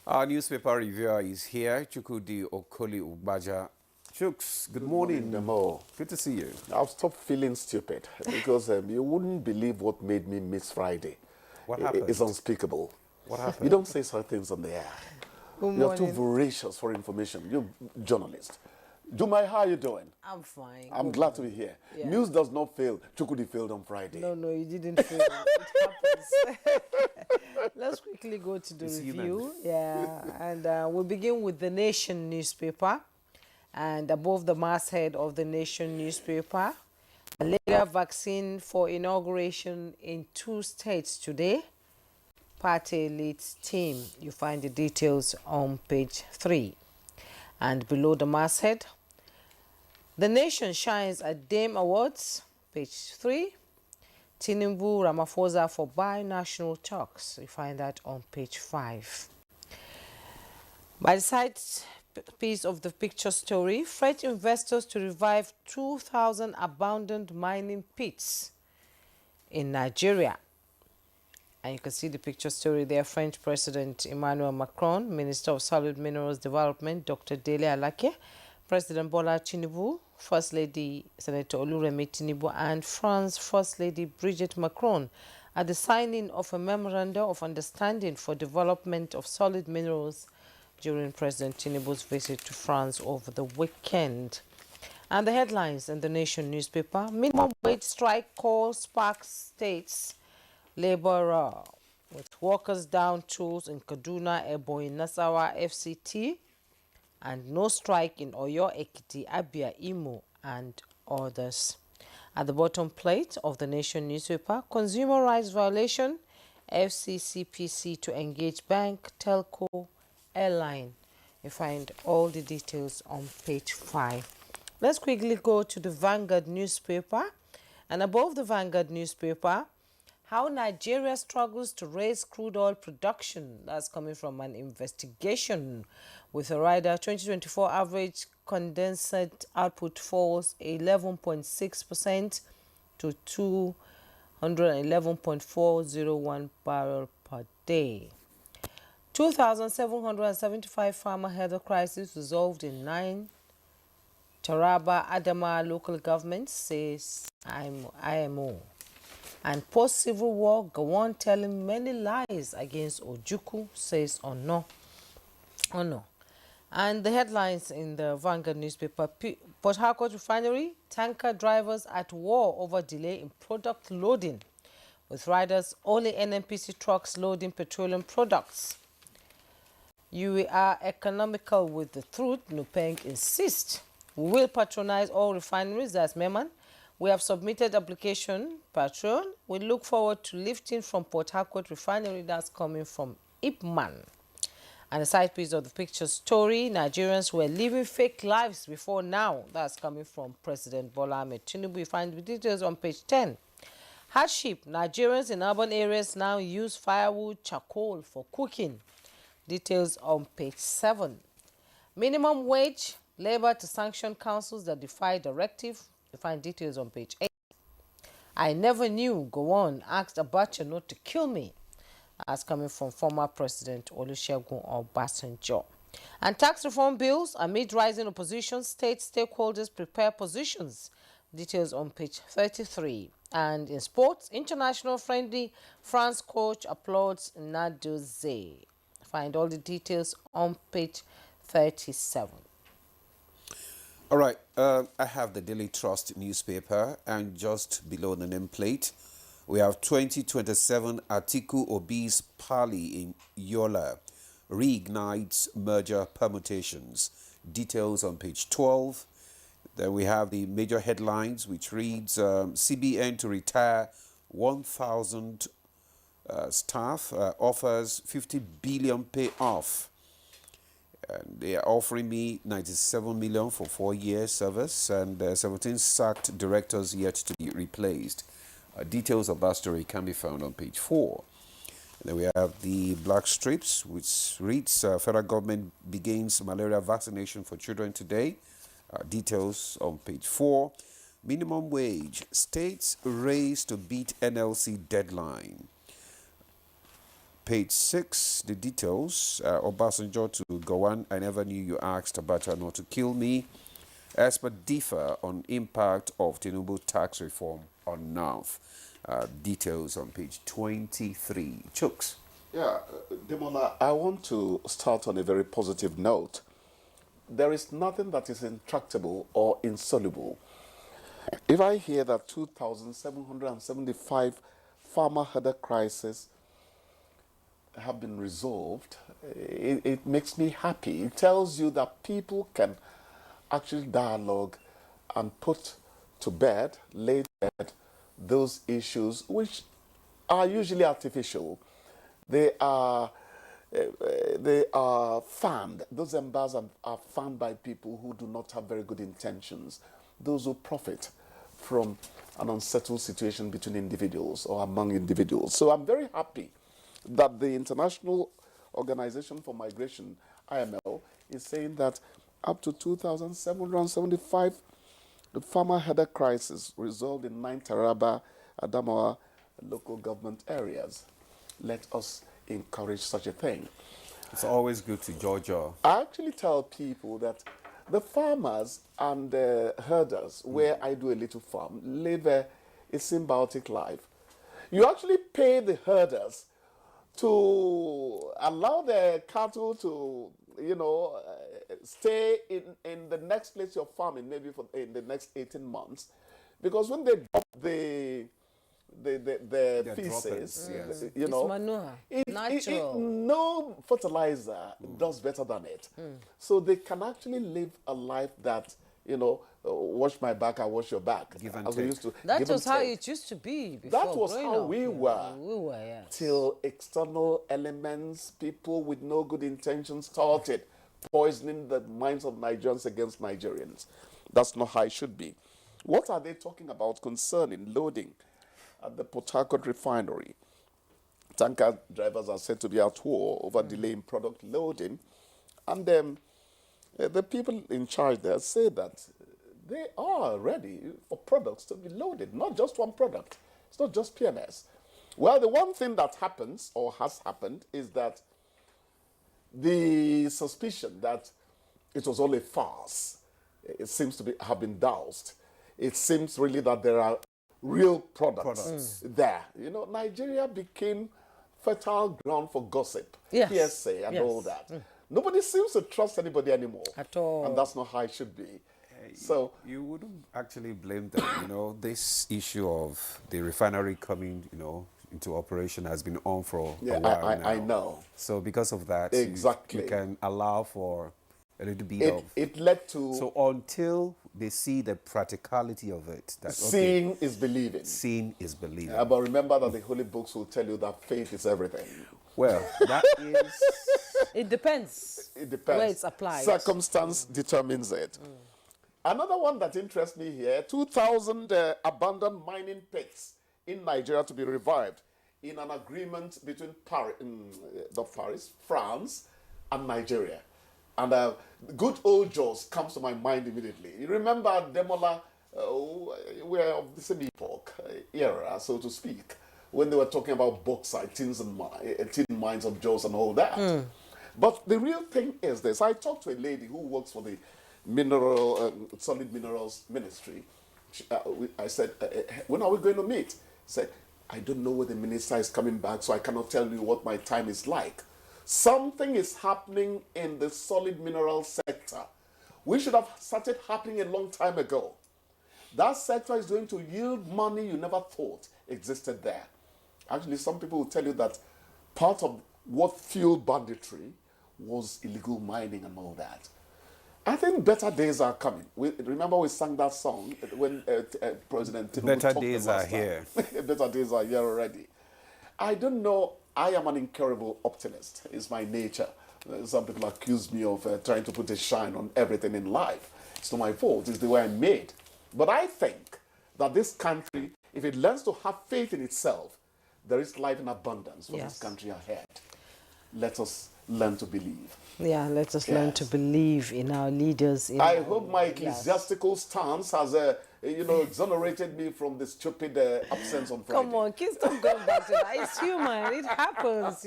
Our newspaper reviewer is here, Chukwudi Okoli Ugbaja. Chuks, good morning. Nemo. Good to see you. I'll stop feeling stupid because you wouldn't believe what made me miss Friday. What happened? It's unspeakable. What happened? You don't say such things on the air. Good You're too morning. voracious for information. You're journalist. Jumai, how are you doing? I'm fine. I'm Good glad to be morning. here. Yeah. News does not fail. Chukudi failed on Friday. No, you didn't feel it. It happens. Let's quickly go to the It's review. human. Yeah, and we'll begin with the Nation newspaper. And above the masthead of the Nation newspaper, malaria vaccine for inauguration in 2 states today. Party leads team. You find the details on page 3. And below the masthead, the Nation shines at Dame Awards, page 3. Tinubu Ramaphosa for binational talks. You find that on page 5. By the side piece of the picture story, French investors to revive 2,000 abandoned mining pits in Nigeria. And you can see the picture story there. French President Emmanuel Macron, Minister of Solid Minerals Development, Dr. Dele Alake, President Bola Tinubu, First Lady Senator Oluremi Tinubu, and France First Lady Brigitte Macron at the signing of a memorandum of understanding for development of solid minerals during President Tinubu's visit to France over the weekend. And the headlines in the Nation newspaper: minimum wage strike call sparks states labor with workers down tools in Kaduna, Ebonyi, Nasarawa, FCT, and no strike in Oyo, Ekiti, Abia, Imo, and others. At the bottom plate of the Nation newspaper, consumer rights violation, FCCPC to engage bank, telco, airline. You find all the details on page 5. Let's quickly go to the Vanguard newspaper. And above the Vanguard newspaper, how Nigeria struggles to raise crude oil production. That's coming from an investigation with a rider. 2024 average condensate output falls 11.6% to 211.401 barrel per day. 2,775 farmer health crisis resolved in 9 Taraba, Adama local governments, says IMO. And post-civil war, Gowon telling many lies against Ojukwu, says Ono. And the headlines in the Vanguard newspaper: Port Harcourt refinery, tanker drivers at war over delay in product loading, with riders only NNPC trucks loading petroleum products. You are economical with the truth, Nupeng insists. We will patronize all refineries, that's Meman. We have submitted application, Patron. We look forward to lifting from Port Harcourt refinery, that's coming from Ipman. And the side piece of the picture story, Nigerians were living fake lives before now. That's coming from President Bola Ahmed Tinubu. You find the details on page 10. Hardship, Nigerians in urban areas now use firewood, charcoal for cooking. Details on page 7. Minimum wage, labor to sanction councils that defy directive. You find details on page 8. I never knew, Gowon asked Abacha not to kill me. That's coming from former President Olusegun Obasanjo. And tax reform bills, amid rising opposition, state stakeholders prepare positions. Details on page 33. And in sports, international friendly France coach applauds Nadoze. Find all the details on page 37. All right, I have the Daily Trust newspaper, and just below the nameplate, we have 2027 Atiku Obi's Pali in Yola reignites merger permutations. Details on page 12. Then we have the major headlines, which reads CBN to retire 1,000 staff, offers 50 billion payoff. And they are offering me 97 million for 4 years service, and 17 sacked directors yet to be replaced. Details of that story can be found on page 4. And then we have the black strips, which reads federal government begins malaria vaccination for children today. Details on page 4. Minimum wage, states raise to beat NLC deadline. Page 6, the details. Obasanjo to Gowon, I never knew you asked Abacha not to kill me. Experts differ on impact of Tinubu tax reform on North. Details on page 23. Chooks. Yeah, Demola, I want to start on a very positive note. There is nothing that is intractable or insoluble. If I hear that 2,775 farmer herder crises have been resolved, it makes me happy. It tells you that people can actually dialogue and put to bed, lay to bed, those issues which are usually artificial. They are fanned. Those embers are fanned by people who do not have very good intentions. Those who profit from an unsettled situation between individuals or among individuals. So I'm very happy that the International Organization for Migration, IML, is saying that up to 2,775 the farmer herder crisis resolved in 9 Taraba, Adamawa local government areas. Let us encourage such a thing. It's always good to Georgia. I actually tell people that the farmers and the herders, where I do a little farm, live a symbiotic life. You actually pay the herders to allow their cattle to, stay in the next place you're farming, maybe in the next 18 months. Because when they drop the feces, yes. It's manure, natural. No fertilizer does better than it. So they can actually live a life that, wash my back, I wash your back. Give and as we take. used to. That give and was how take. it used to be before. That was growing how up. we were. We were, yeah. Till external elements, people with no good intentions started poisoning the minds of Nigerians against Nigerians. That's not how it should be. What are they talking about concerning loading at the Port Harcourt refinery? Tanker drivers are said to be at war over delaying product loading. And the people in charge there say that they are ready for products to be loaded, not just one product. It's not just PMS. Well, the one thing that happens or has happened is that the suspicion that it was all a farce, it seems to have been doused. It seems really that there are real products there. Nigeria became fertile ground for gossip, Yes. PSA, and all that. Nobody seems to trust anybody anymore. At all. And that's not how it should be. So you wouldn't actually blame them. This issue of the refinery coming, into operation has been on for a while now. I know. So because of that, Exactly. you can allow for a little bit of... It led to... So until they see the practicality of it, that seeing is believing. Seeing is believing. But remember that the holy books will tell you that faith is everything. Well, that is... It depends. It depends. Where it's applied. Circumstance determines it. Another one that interests me here, 2,000 abandoned mining pits in Nigeria to be revived in an agreement between France and Nigeria. And good old Jaws comes to my mind immediately. You remember Demola, we're of the same epoch, era, so to speak, when they were talking about bauxite, tin mines of Jaws and all that. But the real thing is this. I talked to a lady who works for the solid minerals ministry. I said, when are we going to meet? She said, I don't know when the minister is coming back, so I cannot tell you what my time is like. Something is happening in the solid mineral sector. We should have started happening a long time ago. That sector is going to yield money you never thought existed there. Actually, some people will tell you that part of what fueled banditry was illegal mining and all that. I think better days are coming. Remember we sang that song when President Tinubu Better days are here. Better days are here already. I don't know. I am an incurable optimist. It's my nature. Some people accuse me of trying to put a shine on everything in life. It's not my fault. It's the way I'm made. But I think that this country, if it learns to have faith in itself, there is life in abundance for this country ahead. Let us learn to believe. Yeah, let us learn to believe in our leaders. I hope my ecclesiastical stance has exonerated me from the stupid absence on Friday. Come on, kids, don't go back to that. It's human. It happens.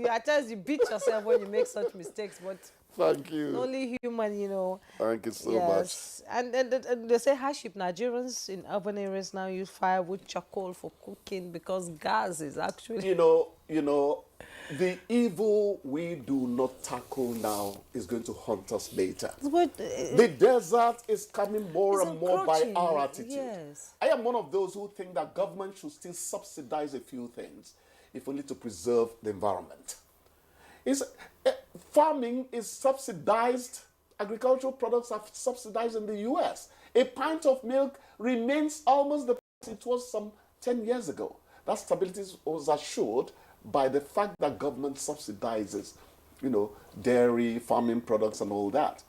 At times you beat yourself when you make such mistakes, but Thank you. only human. Thank you so much. Yes. And they say hardship. Nigerians in urban areas now use firewood, charcoal for cooking because gas is actually. The evil we do not tackle now is going to haunt us later. But, The desert is coming more it's and more by encroaching, our attitude. yes. I am one of those who think that government should still subsidize a few things, if only to preserve the environment. Farming is subsidized. Agricultural products are subsidized in the U.S. A pint of milk remains almost the price it was some 10 years ago. That stability was assured by the fact that government subsidizes, dairy, farming products and all that.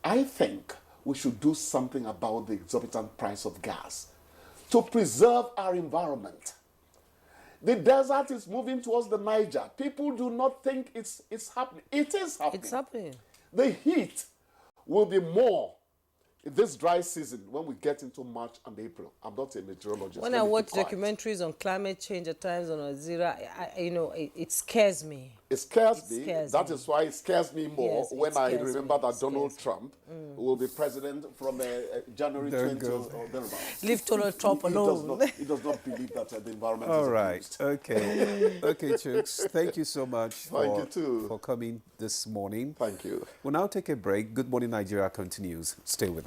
I think we should do something about the exorbitant price of gas to preserve our environment. The desert is moving towards the Niger. People do not think it's happening. It is happening. It's happening. The heat will be more this dry season when we get into March and April. I'm not a meteorologist. When I watch documentaries on climate change at times on Azira, it scares me. It scares me. Scares That me. is why it scares me more Yes, it when I scares remember me. that It Donald scares Trump will be president from January There 20 you go. or thereabouts. Leave Donald Trump alone. He does not believe that the environment All is right. abused. Okay. Okay, Chooks. Thank you so much Thank you too. for coming this morning. Thank you. We'll now take a break. Good Morning Nigeria continues. Stay with us.